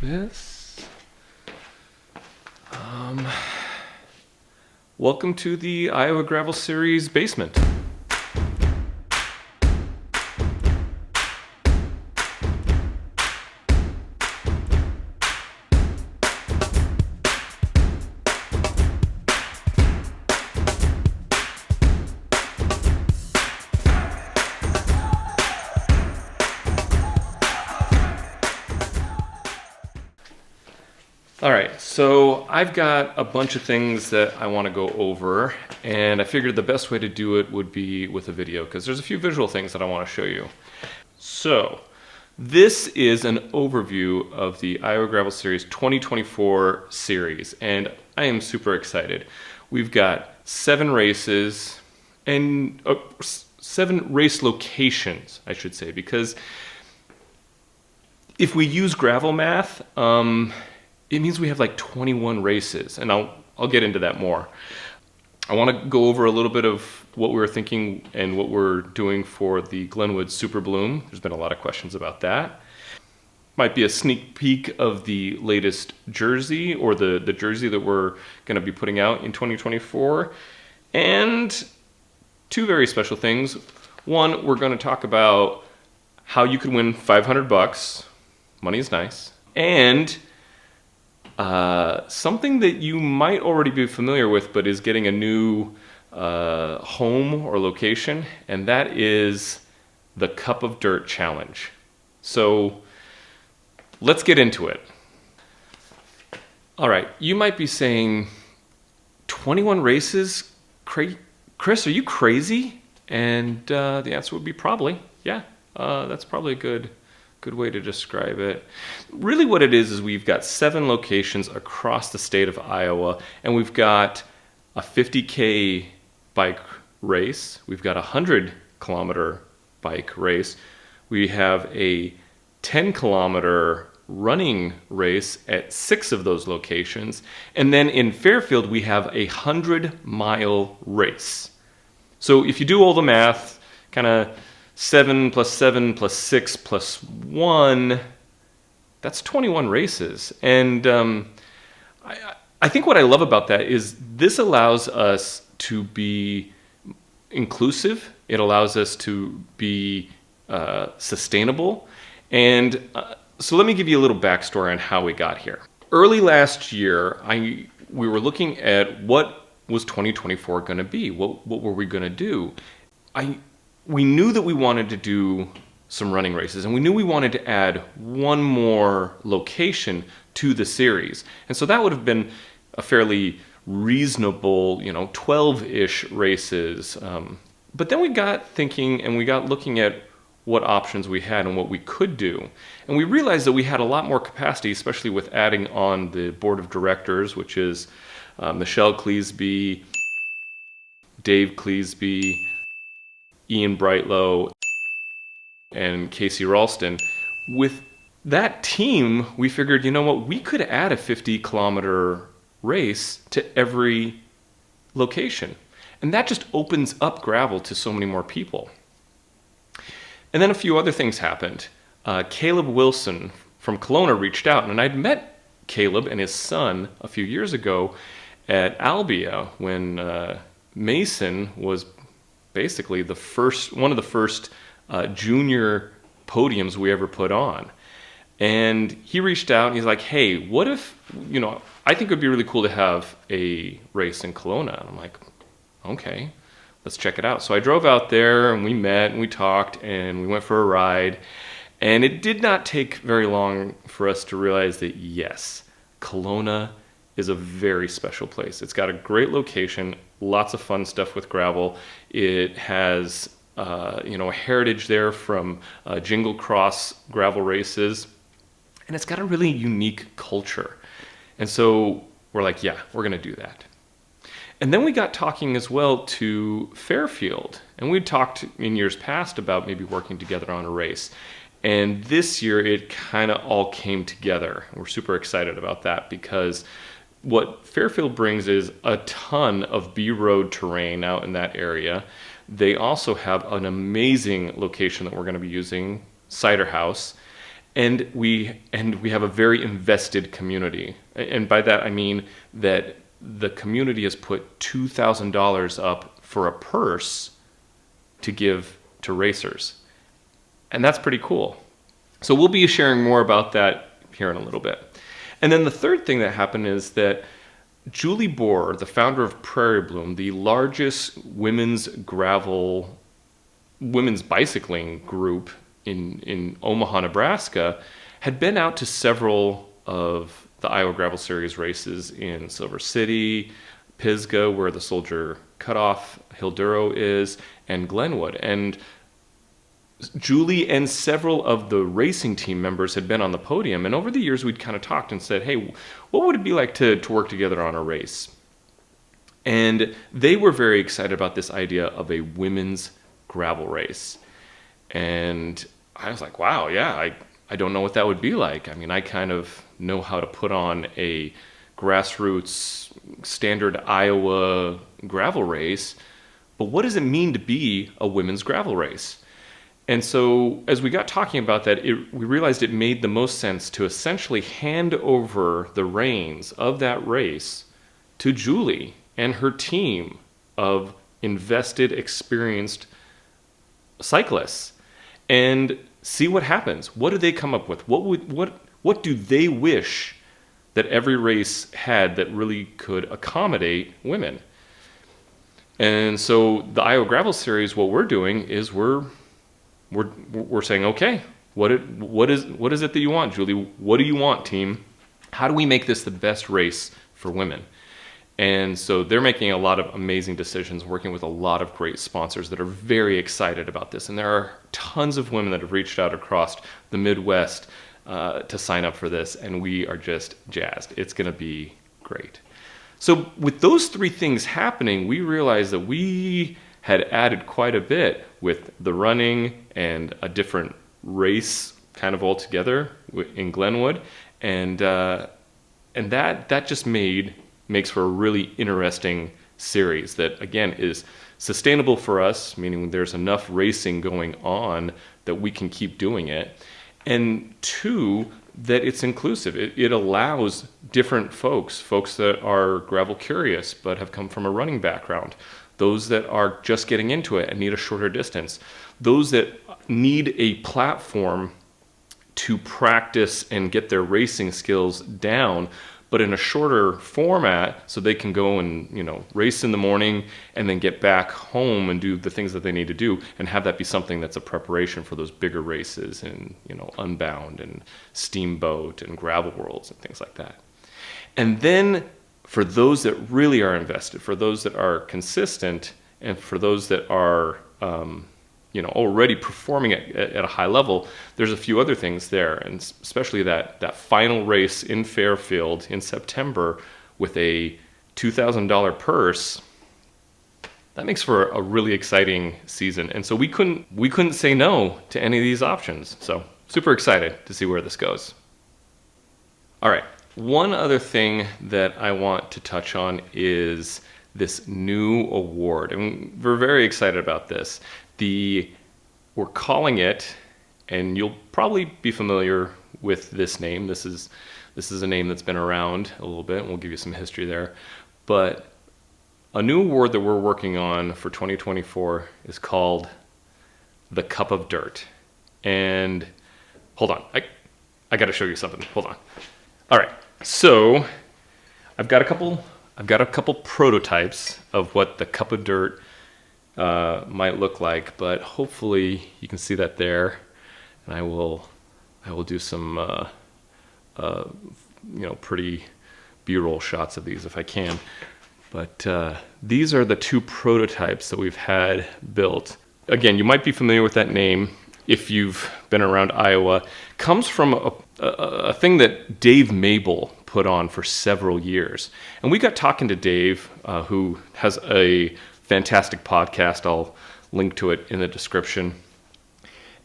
this. Welcome to the Iowa Gravel Series basement. All right, so I've got a bunch of things that I want to go over, and I figured the best way to do it would be with a video because there's a few visual things that I want to show you. So this is an overview of the Iowa Gravel Series 2024 series, and I am super excited. We've got 7 races and 7 race locations, I should say, because if we use gravel math, it means we have like 21 races, and I'll get into that more. I want to go over a little bit of what we were thinking and what we're doing for the Glenwood Super Bloom. There's been a lot of questions about that. Might be a sneak peek of the latest jersey, or the jersey that we're going to be putting out in 2024. And 2 very special things. One, we're going to talk about how you could win $500. Money is nice. And something that you might already be familiar with, but is getting a new home or location, and that is the Cup of Dirt Challenge. So let's get into it. All right, you might be saying, 21 races? Chris, are you crazy? And the answer would be probably, yeah. That's probably a good way to describe it. Really what it is we've got 7 locations across the state of Iowa, and we've got a 50K bike race, we've got a 100-kilometer bike race, we have a 10-kilometer running race at 6 of those locations, and then in Fairfield we have a 100-mile race. So if you do all the math, kind of 7 plus 7 plus 6 plus 1, that's 21 races. And I think what I love about that is this allows us to be inclusive. It allows us to be sustainable. And so let me give you a little backstory on how we got here. Early last year, we were looking at what was 2024 going to be. What were we going to do? We knew that we wanted to do some running races, and we knew we wanted to add one more location to the series. And so that would have been a fairly reasonable, 12-ish races. But then we got thinking and we got looking at what options we had and what we could do. And we realized that we had a lot more capacity, especially with adding on the board of directors, which is Michelle Cleesby, Dave Cleesby, Ian Brightlow, and Casey Ralston. With that team, we figured, we could add a 50-kilometer race to every location. And that just opens up gravel to so many more people. And then a few other things happened. Caleb Wilson from Kelowna reached out, and I'd met Caleb and his son a few years ago at Albia when Mason was basically one of the first junior podiums we ever put on. And he reached out and he's like, hey, what if, I think it would be really cool to have a race in Kelowna. And I'm like, okay, let's check it out. So I drove out there and we met and we talked and we went for a ride. And it did not take very long for us to realize that, yes, Kelowna is a very special place. It's got a great location, lots of fun stuff with gravel. It has, a heritage there from Jingle Cross gravel races, and it's got a really unique culture. And so we're like, yeah, we're going to do that. And then we got talking as well to Fairfield, and we'd talked in years past about maybe working together on a race. And this year it kind of all came together. We're super excited about that because what Fairfield brings is a ton of B-road terrain out in that area. They also have an amazing location that we're going to be using, Cider House. And we have a very invested community. And by that I mean that the community has put $2,000 up for a purse to give to racers. And that's pretty cool. So we'll be sharing more about that here in a little bit. And then the third thing that happened is that Julie Bohr, the founder of Prairie Bloom, the largest women's bicycling group in Omaha, Nebraska, had been out to several of the Iowa Gravel Series races in Silver City, Pisgah, where the Soldier Cutoff, Hilduro is, and Glenwood. And Julie and several of the racing team members had been on the podium, and over the years we'd kind of talked and said, hey, what would it be like to work together on a race? And they were very excited about this idea of a women's gravel race. And I was like, wow, yeah, I don't know what that would be like. I mean, I kind of know how to put on a grassroots standard Iowa gravel race, but what does it mean to be a women's gravel race? And so as we got talking about that, we realized it made the most sense to essentially hand over the reins of that race to Julie and her team of invested, experienced cyclists and see what happens. What do they come up with? What do they wish that every race had that really could accommodate women? And so the Iowa Gravel Series, what we're doing is we're saying, okay, what is it that you want, Julie? What do you want, team? How do we make this the best race for women? And so they're making a lot of amazing decisions, working with a lot of great sponsors that are very excited about this. And there are tons of women that have reached out across the Midwest to sign up for this, and we are just jazzed. It's going to be great. So with those three things happening, we realized that we had added quite a bit with the running and a different race kind of altogether in Glenwood. And that just makes for a really interesting series that, again, is sustainable for us, meaning there's enough racing going on that we can keep doing it. And two, that it's inclusive. It allows different folks that are gravel curious but have come from a running background, those that are just getting into it and need a shorter distance, those that need a platform to practice and get their racing skills down, but in a shorter format so they can go and, race in the morning and then get back home and do the things that they need to do and have that be something that's a preparation for those bigger races in, Unbound and Steamboat and Gravel Worlds and things like that. And then for those that really are invested, for those that are consistent, and for those that are already performing at a high level, there's a few other things there, and especially that final race in Fairfield in September with a $2,000 purse. That makes for a really exciting season, and so we couldn't say no to any of these options. So super excited to see where this goes. All right, one other thing that I want to touch on is this new award, and we're very excited about this. We're calling it, and you'll probably be familiar with this name. This is a name that's been around a little bit, and we'll give you some history there. But a new award that we're working on for 2024 is called the Cup of Dirt. And hold on, I got to show you something. Hold on. All right, so I've got a couple prototypes of what the Cup of Dirt might look like, but hopefully you can see that there, and I will do some pretty B-roll shots of these if I can. But these are the two prototypes that we've had built. Again, you might be familiar with that name if you've been around Iowa. Comes from a thing that Dave Mabel put on for several years, and we got talking to Dave, who has a fantastic podcast. I'll link to it in the description.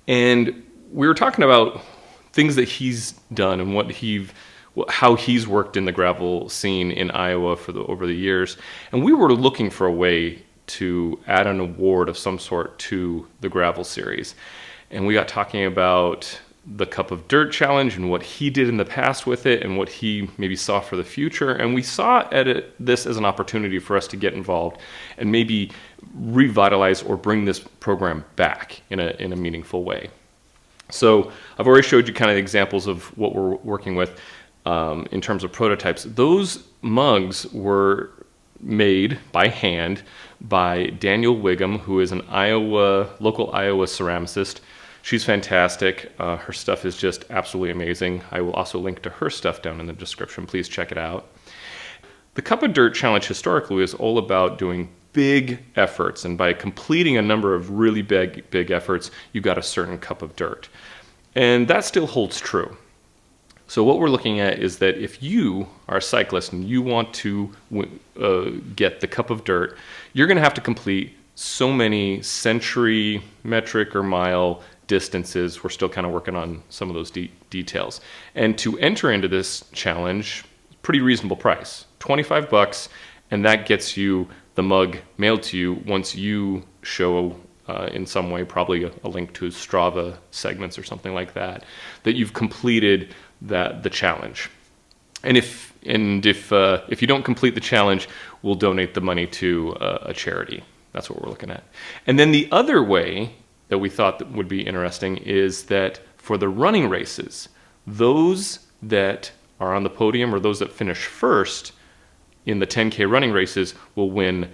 And we were talking about things that he's done and how he's worked in the gravel scene in Iowa over the years. And we were looking for a way to add an award of some sort to the gravel series. And we got talking about the Cup of Dirt challenge and what he did in the past with it and what he maybe saw for the future. And we saw this as an opportunity for us to get involved and maybe revitalize or bring this program back in a meaningful way. So I've already showed you kind of examples of what we're working with in terms of prototypes. Those mugs were made by hand by Danielle Wiggum, who is an local Iowa ceramicist. She's fantastic. Her stuff is just absolutely amazing. I will also link to her stuff down in the description. Please check it out. The Cup of Dirt challenge historically is all about doing big efforts, and by completing a number of really big efforts, you got a certain cup of dirt. And that still holds true. So what we're looking at is that if you are a cyclist and you want to get the Cup of Dirt, you're going to have to complete so many century, metric, or mile distances. We're still kind of working on some of those details. And to enter into this challenge, pretty reasonable price, $25, and that gets you the mug mailed to you once you show in some way, probably a link to Strava segments or something like that, that you've completed the challenge. And if you don't complete the challenge, we'll donate the money to a charity. That's what we're looking at. And then the other way that we thought that would be interesting is that for the running races, those that are on the podium or those that finish first in the 10K running races will win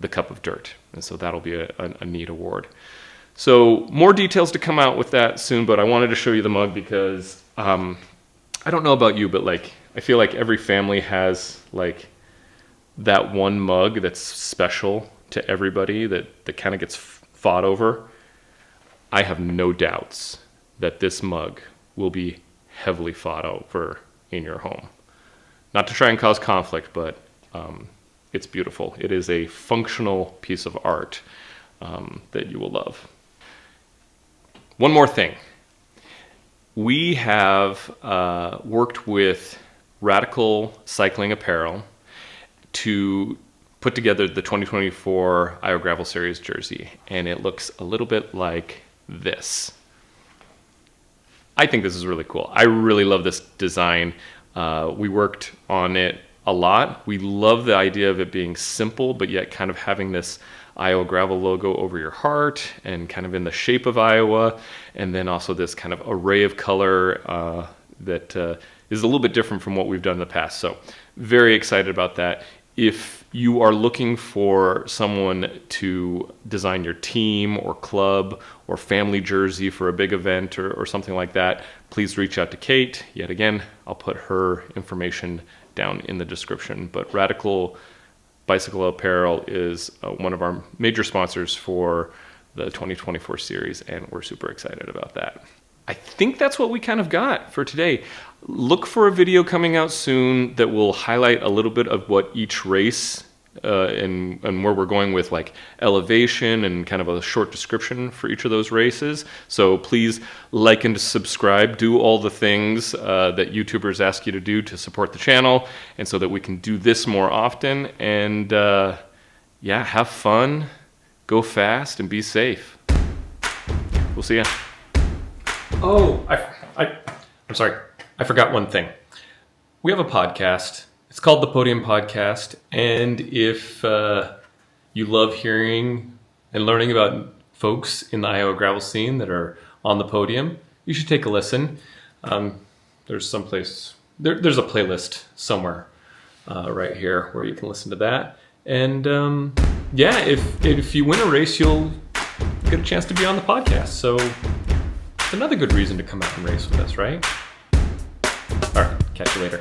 the Cup of Dirt. And so that'll be a neat award. So more details to come out with that soon, but I wanted to show you the mug because I don't know about you, but like I feel like every family has like that one mug that's special to everybody that kind of gets fought over. I have no doubts that this mug will be heavily fought over in your home. Not to try and cause conflict, but it's beautiful. It is a functional piece of art that you will love. One more thing. We have worked with Radical Cycling Apparel to put together the 2024 Iowa Gravel Series jersey, and it looks a little bit like this. I think this is really cool. I really love this design. We worked on it a lot. We love the idea of it being simple, but yet kind of having this Iowa Gravel logo over your heart and kind of in the shape of Iowa, and then also this kind of array of color that is a little bit different from what we've done in the past. So very excited about that. If you are looking for someone to design your team or club or family jersey for a big event or something like that, please reach out to Kate. Yet again, I'll put her information down in the description. But Radical Bicycle Apparel is one of our major sponsors for the 2024 series, and we're super excited about that. I think that's what we kind of got for today. Look for a video coming out soon that will highlight a little bit of what each race and where we're going with like elevation and kind of a short description for each of those races. So please like and subscribe, do all the things that YouTubers ask you to do to support the channel, and so that we can do this more often. And yeah, have fun, go fast, and be safe. We'll see ya. Oh, I'm sorry. I forgot one thing. We have a podcast. It's called The Podium Podcast. And if you love hearing and learning about folks in the Iowa gravel scene that are on the podium, you should take a listen. There's a playlist somewhere right here where you can listen to that. And yeah, if you win a race, you'll get a chance to be on the podcast. So it's another good reason to come out and race with us, right? All right, catch you later.